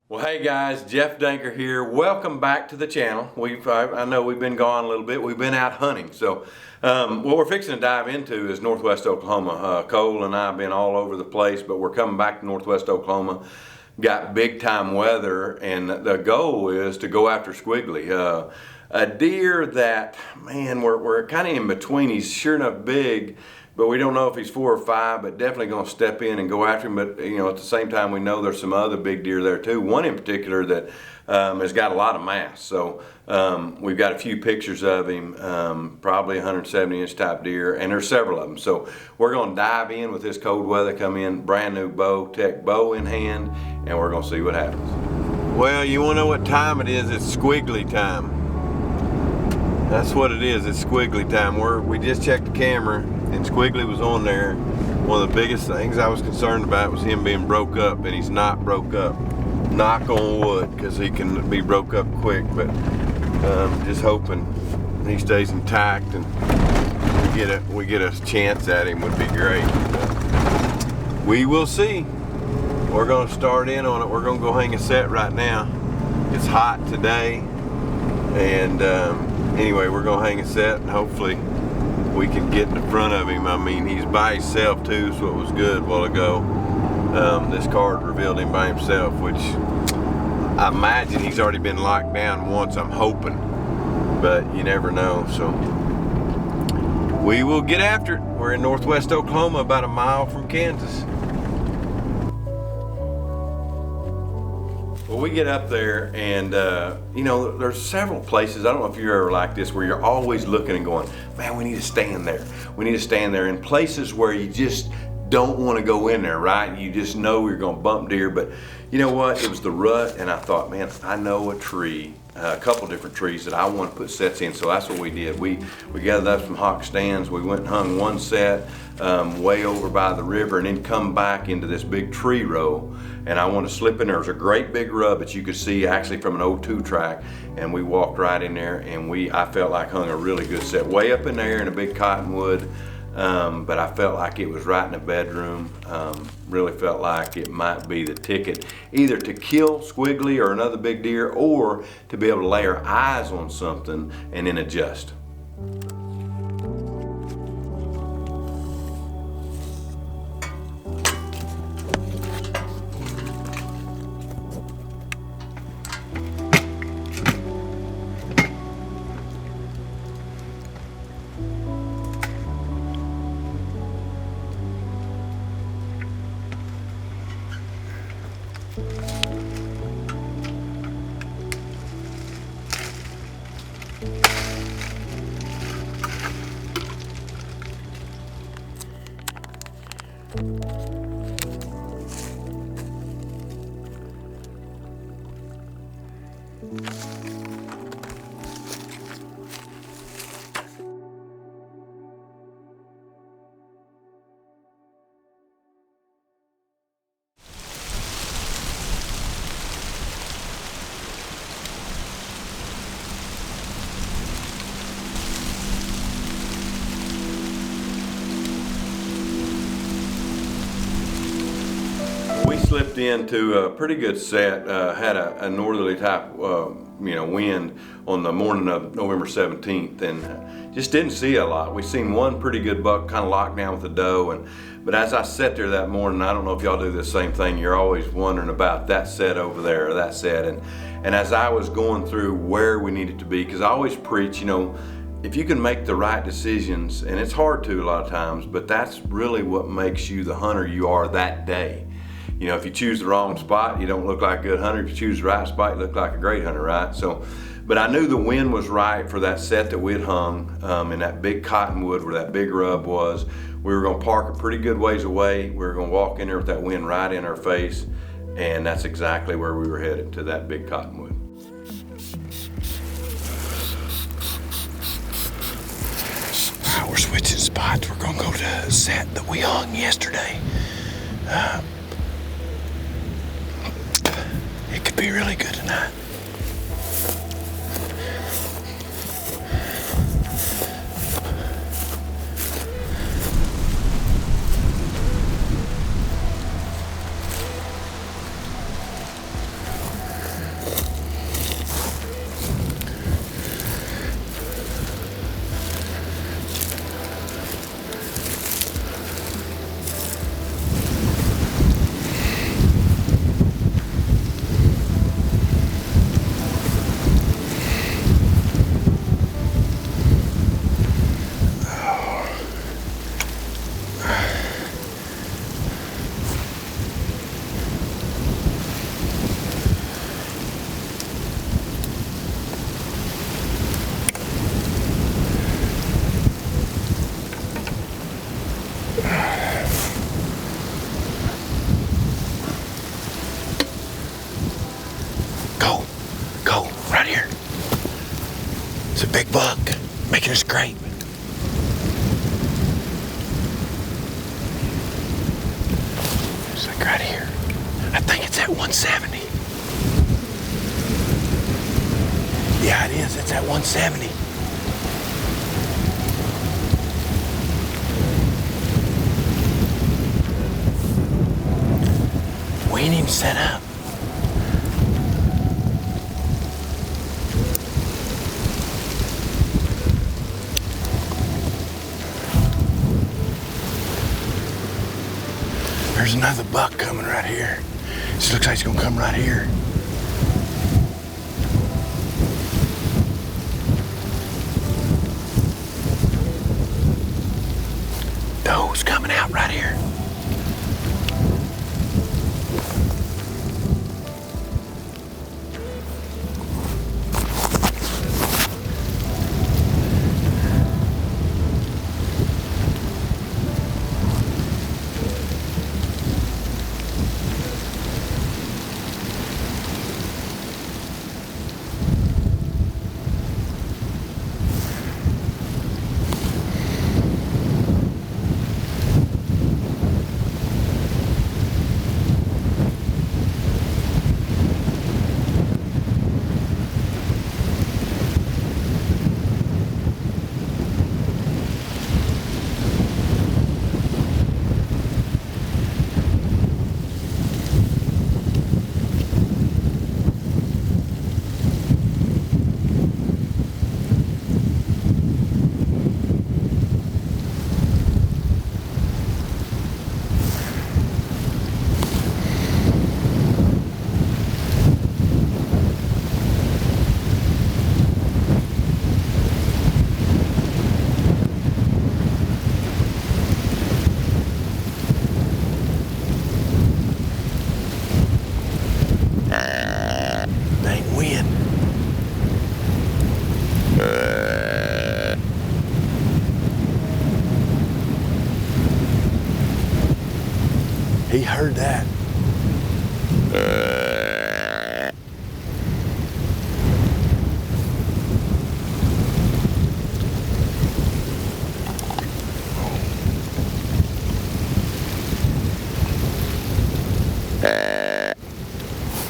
Well, hey guys, Jeff Danker here. Welcome back to the channel. I know we've been gone a little bit. We've been out hunting. So what we're fixing to dive into is Northwest Oklahoma. Cole and I have been all over the place, but we're coming back to Northwest Oklahoma. Got big time weather, and the goal is to go after Squiggly. A deer that, man, we're kind of in between. He's sure enough big, but we don't know if he's 4 or 5, but definitely going to step in and go after him. But, you know, at the same time, we know there's some other big deer there too. One in particular that has got a lot of mass. So we've got a few pictures of him, probably 170-inch type deer, and there's several of them. So we're going to dive in with this cold weather, come in, brand new Tech bow in hand, and we're going to see what happens. Well, you want to know what time it is? It's Squiggly time. That's what it is. It's Squiggly time. We just checked the camera, and Squiggly was on there. One of the biggest things I was concerned about was him being broke up, and he's not broke up. Knock on wood, because he can be broke up quick, but just hoping he stays intact and we get a chance at him would be great. But we will see. We're going to start in on it. We're going to go hang a set right now. It's hot today, and anyway, we're going to hang a set, and hopefully we can get in the front of him. I mean, he's by himself too, so it was good a while ago. This card revealed him by himself, which I imagine he's already been locked down once, I'm hoping, but you never know. So we will get after it. We're in Northwest Oklahoma, about a mile from Kansas. Well, we get up there, and you know, there's several places, I don't know if you're ever like this, where you're always looking and going, man, we need to stand there. We need to stand there in places where you just don't want to go in there, right? You just know you're going to bump deer. But you know what? It was the rut, and I thought, man, I know a tree, a couple different trees that I want to put sets in. So that's what we did. We gathered up some hawk stands. We went and hung one set way over by the river, and then come back into this big tree row. And I want to slip in there. There's a great big rub that you could see actually from an old 2 track, and we walked right in there, and I felt like hung a really good set way up in there in a big cottonwood. But I felt like it was right in the bedroom. Really felt like it might be the ticket, either to kill Squiggly or another big deer, or to be able to lay our eyes on something and then adjust. Slipped into a pretty good set, had a northerly type wind on the morning of November 17th, and just didn't see a lot. We seen one pretty good buck kind of locked down with a doe, but as I sat there that morning, I don't know if y'all do the same thing, you're always wondering about that set over there or that set, and as I was going through where we needed to be, because I always preach, you know, if you can make the right decisions, and it's hard to a lot of times, but that's really what makes you the hunter you are that day. You know, if you choose the wrong spot, you don't look like a good hunter. If you choose the right spot, you look like a great hunter, right? So, but I knew the wind was right for that set that we had hung in that big cottonwood where that big rub was. We were gonna park a pretty good ways away. We were gonna walk in there with that wind right in our face, and that's exactly where we were headed, to that big cottonwood. We're switching spots. We're gonna go to the set that we hung yesterday. It could be really good tonight. Go. Go. Right here. It's a big buck making a scrape. It's like right here. I think it's at 170. Yeah, it is. It's at 170. We ain't even set up. There's another buck coming right here. This looks like he's gonna come right here. Doe's coming out right here. He heard that.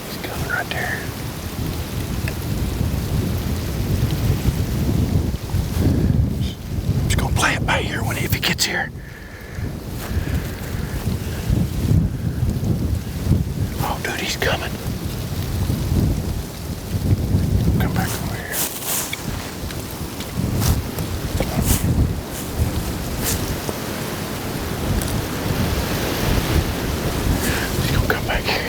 He's coming right there. Just gonna play it by ear if he gets here. Oh, dude, he's coming. Come back over here. He's gonna come back here.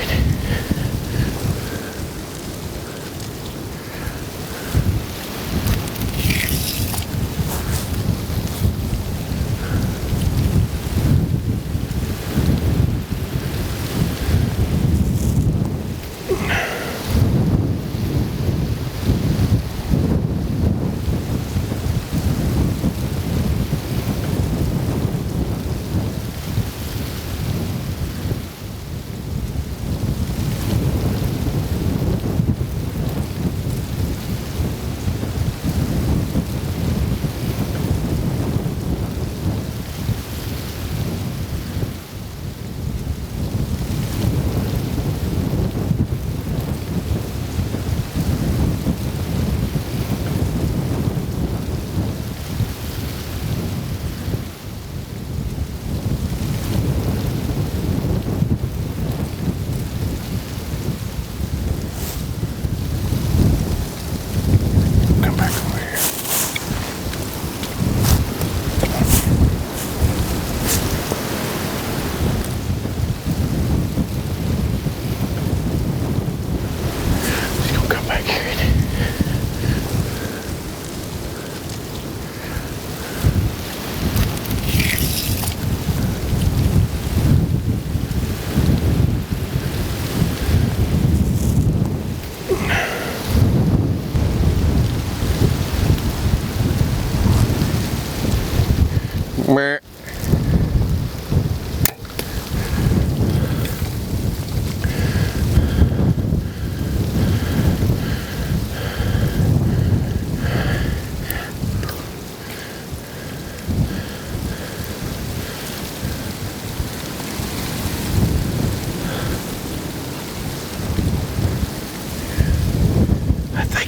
Meh.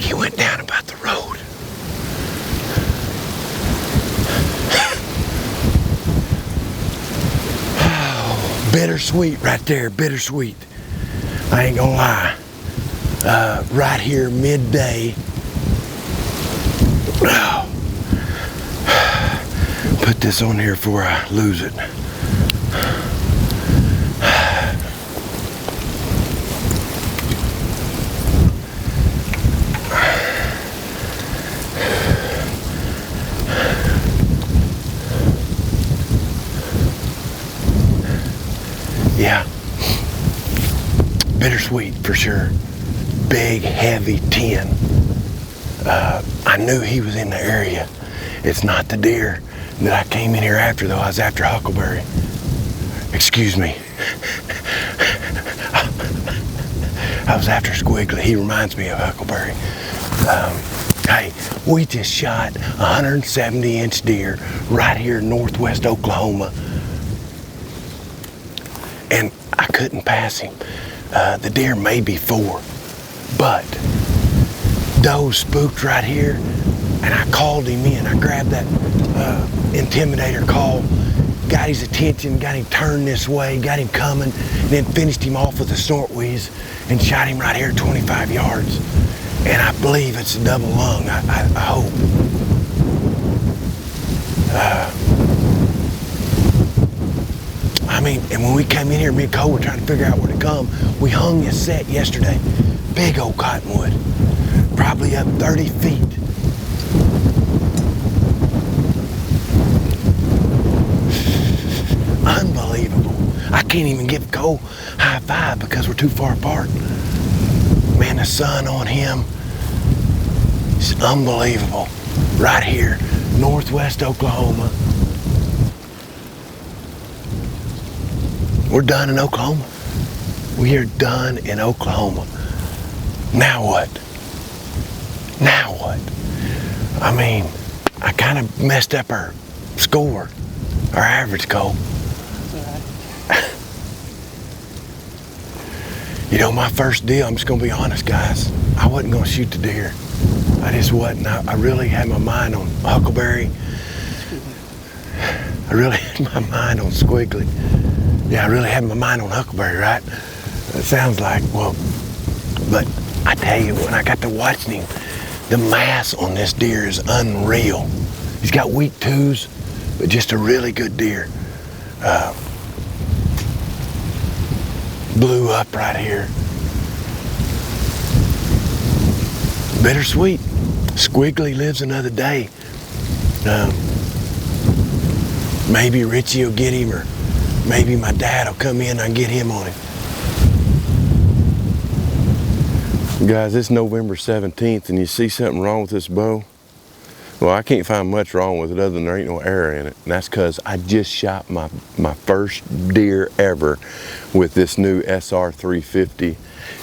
like he went down about the road. Oh, bittersweet right there, bittersweet. I ain't gonna lie. Right here, midday. Oh. Put this on here before I lose it. Yeah, bittersweet for sure. Big, heavy 10. I knew he was in the area. It's not the deer that I came in here after, though. I was after huckleberry. Excuse me. I was after Squiggly. He reminds me of huckleberry. Hey, we just shot a 170-inch deer right here in northwest Oklahoma. And I couldn't pass him. The deer may be 4, but doe spooked right here, and I called him in. I grabbed that intimidator call, got his attention, got him turned this way, got him coming, and then finished him off with a snort wheeze and shot him right here 25 yards. And I believe it's a double lung, I hope. I mean, and when we came in here, me and Cole were trying to figure out where to come. We hung this set yesterday. Big old cottonwood. Probably up 30 feet. Unbelievable. I can't even give Cole high five because we're too far apart. Man, the sun on him is unbelievable. Right here, northwest Oklahoma. We're done in Oklahoma. We are done in Oklahoma. Now what? Now what? I mean, I kind of messed up our score, our average, Cole. You know, my first deal, I'm just gonna be honest, guys, I wasn't gonna shoot the deer. I just wasn't. I really had my mind on huckleberry. I really had my mind on Squiggly. Yeah, I really had my mind on huckleberry, right? It sounds like, well, but I tell you, when I got to watching him, the mass on this deer is unreal. He's got weak 2s, but just a really good deer. Blew up right here. Bittersweet. Squiggly lives another day. Maybe Richie will get him, or maybe my dad will come in and get him on him. Guys, it's November 17th, and you see something wrong with this bow? Well, I can't find much wrong with it other than there ain't no arrow in it. And that's because I just shot my first deer ever with this new SR 350.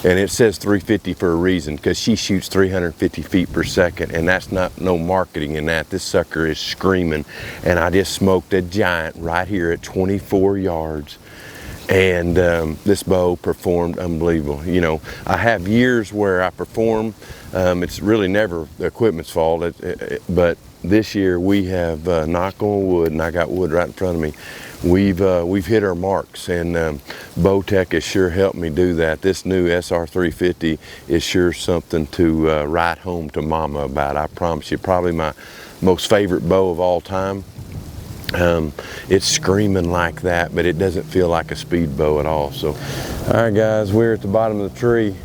And it says 350 for a reason, because she shoots 350 feet per second, and that's not no marketing in that. This sucker is screaming, and I just smoked a giant right here at 24 yards. And this bow performed unbelievable. You know, I have years where I perform. It's really never the equipment's fault, but this year we have, knock on wood, and I got wood right in front of me, we've hit our marks, and Bowtech has sure helped me do that. This new SR 350 is sure something to write home to mama about. I promise you, probably my most favorite bow of all time. It's screaming like that, but it doesn't feel like a speed bow at all. So, all right, guys, we're at the bottom of the tree.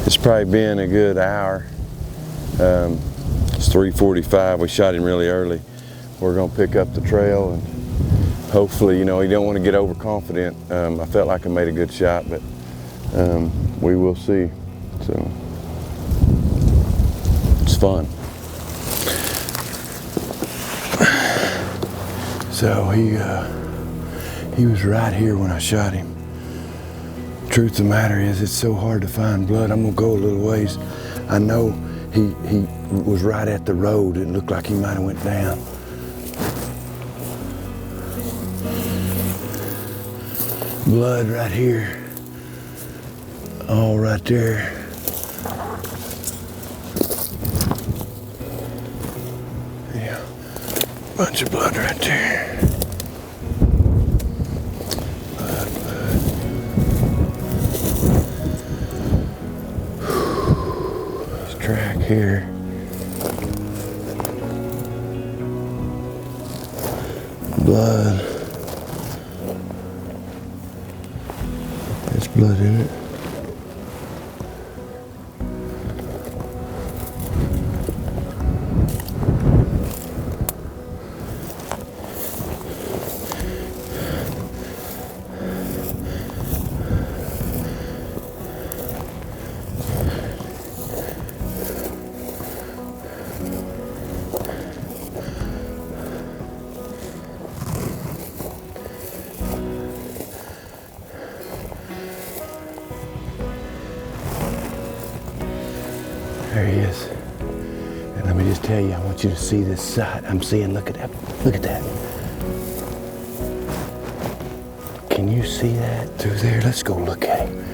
It's probably been a good hour. It's 3:45. We shot him really early. We're gonna pick up the trail, and hopefully, you know, you don't want to get overconfident. I felt like I made a good shot, but we will see. So it's fun. So he was right here when I shot him. Truth of the matter is, it's so hard to find blood. I'm gonna go a little ways. I know he was right at the road. It looked like he might have went down. Blood right here. All right there. Bunch of blood right there. Blood. This track here. Blood. There's blood in it. There he is. And let me just tell you, I want you to see this sight I'm seeing. Look at that. Look at that. Can you see that through there? Let's go look at him.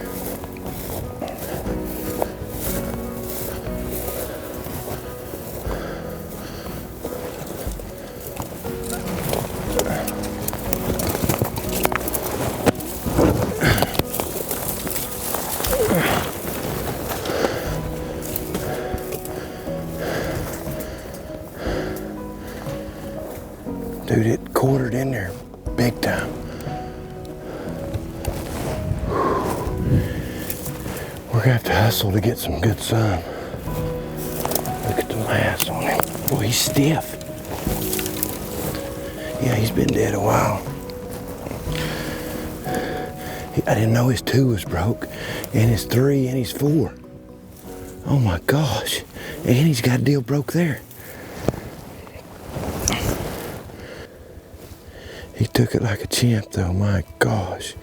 Dude, it quartered in there big time. We're gonna have to hustle to get some good sun. Look at the mass on him. Boy, he's stiff. Yeah, he's been dead a while. I didn't know his 2 was broke, and his 3, and his 4. Oh my gosh. And he's got a deal broke there. He took it like a champ though, my gosh.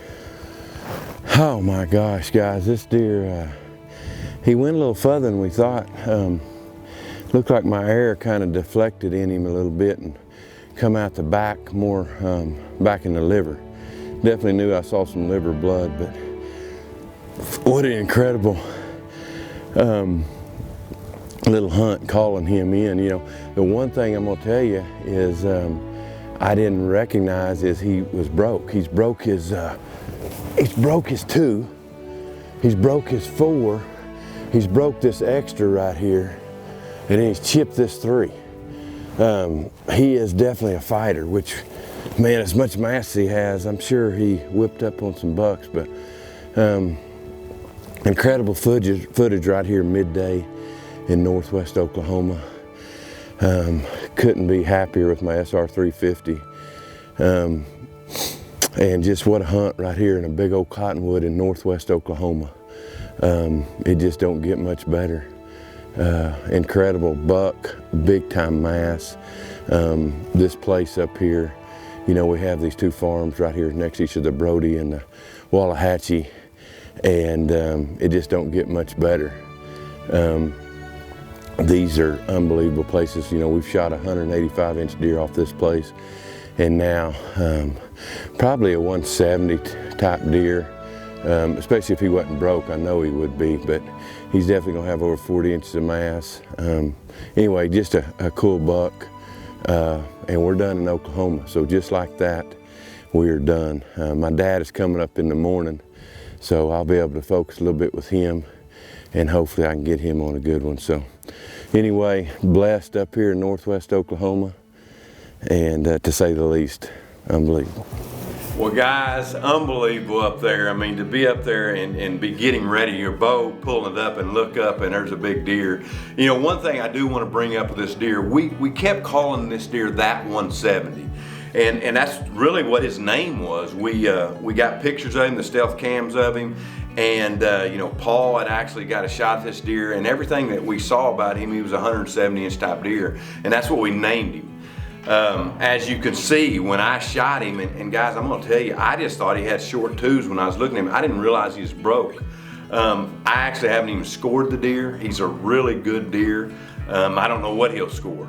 Oh my gosh, guys, this deer, he went a little further than we thought. Looked like my air kind of deflected in him a little bit and come out the back more, back in the liver. Definitely knew I saw some liver blood, but what an incredible little hunt calling him in. You know, the one thing I'm gonna tell you is I didn't recognize is he was broke. He's broke his 2, he's broke his 4, he's broke this extra right here, and then he's chipped this 3. He is definitely a fighter, which, man, as much mass as he has, I'm sure he whipped up on some bucks, but incredible footage right here midday in northwest Oklahoma. Couldn't be happier with my SR350. And just what a hunt right here in a big old cottonwood in northwest Oklahoma. It just don't get much better. Incredible buck, big time mass. This place up here, you know, we have these 2 farms right here next to each other, Brody and the Wallahatchie, and it just don't get much better. These are unbelievable places. You know, we've shot a 185-inch deer off this place, and now probably a 170 type deer, especially if he wasn't broke. I know he would be, but he's definitely gonna have over 40 inches of mass. Anyway, just a cool buck, and we're done in Oklahoma. So just like that, we're done. My dad is coming up in the morning, so I'll be able to focus a little bit with him, and hopefully I can get him on a good one. So anyway, blessed up here in northwest Oklahoma, and to say the least, unbelievable. Well, guys, unbelievable up there. I mean, to be up there and be getting ready, your bow, pulling it up and look up and there's a big deer. You know, one thing I do want to bring up with this deer, we kept calling this deer that 170. And that's really what his name was. We got pictures of him, the stealth cams of him, and you know, Paul had actually got a shot at this deer, and everything that we saw about him, he was a 170-inch type deer, and that's what we named him. As you can see, when I shot him, and guys, I'm gonna tell you, I just thought he had short 2s when I was looking at him. I didn't realize he was broke. I actually haven't even scored the deer. He's a really good deer. I don't know what he'll score.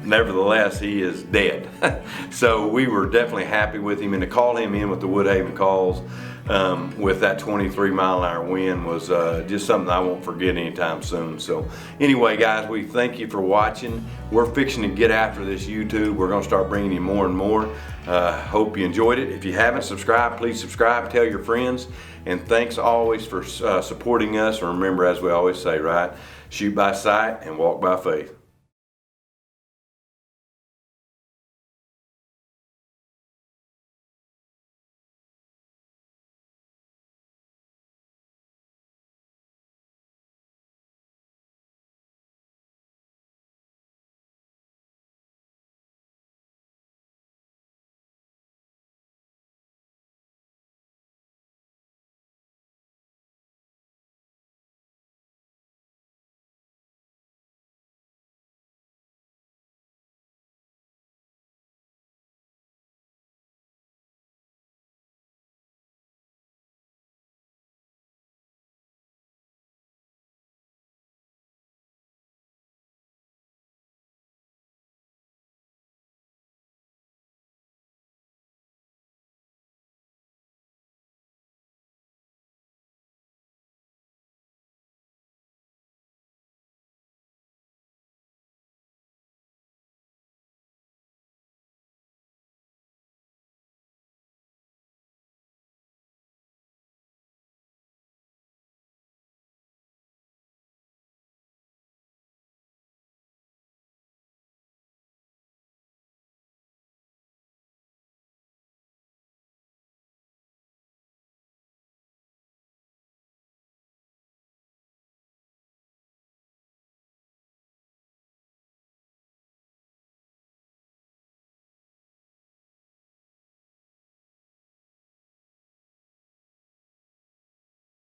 Nevertheless, he is dead. So we were definitely happy with him, and to call him in with the Woodhaven calls, with that 23-mile-an-hour wind was just something I won't forget anytime soon. So anyway, guys, we thank you for watching. We're fixing to get after this YouTube. We're going to start bringing you more and more. Hope you enjoyed it. If you haven't subscribed, please subscribe, tell your friends, and thanks always for supporting us. And remember, as we always say, right, shoot by sight and walk by faith.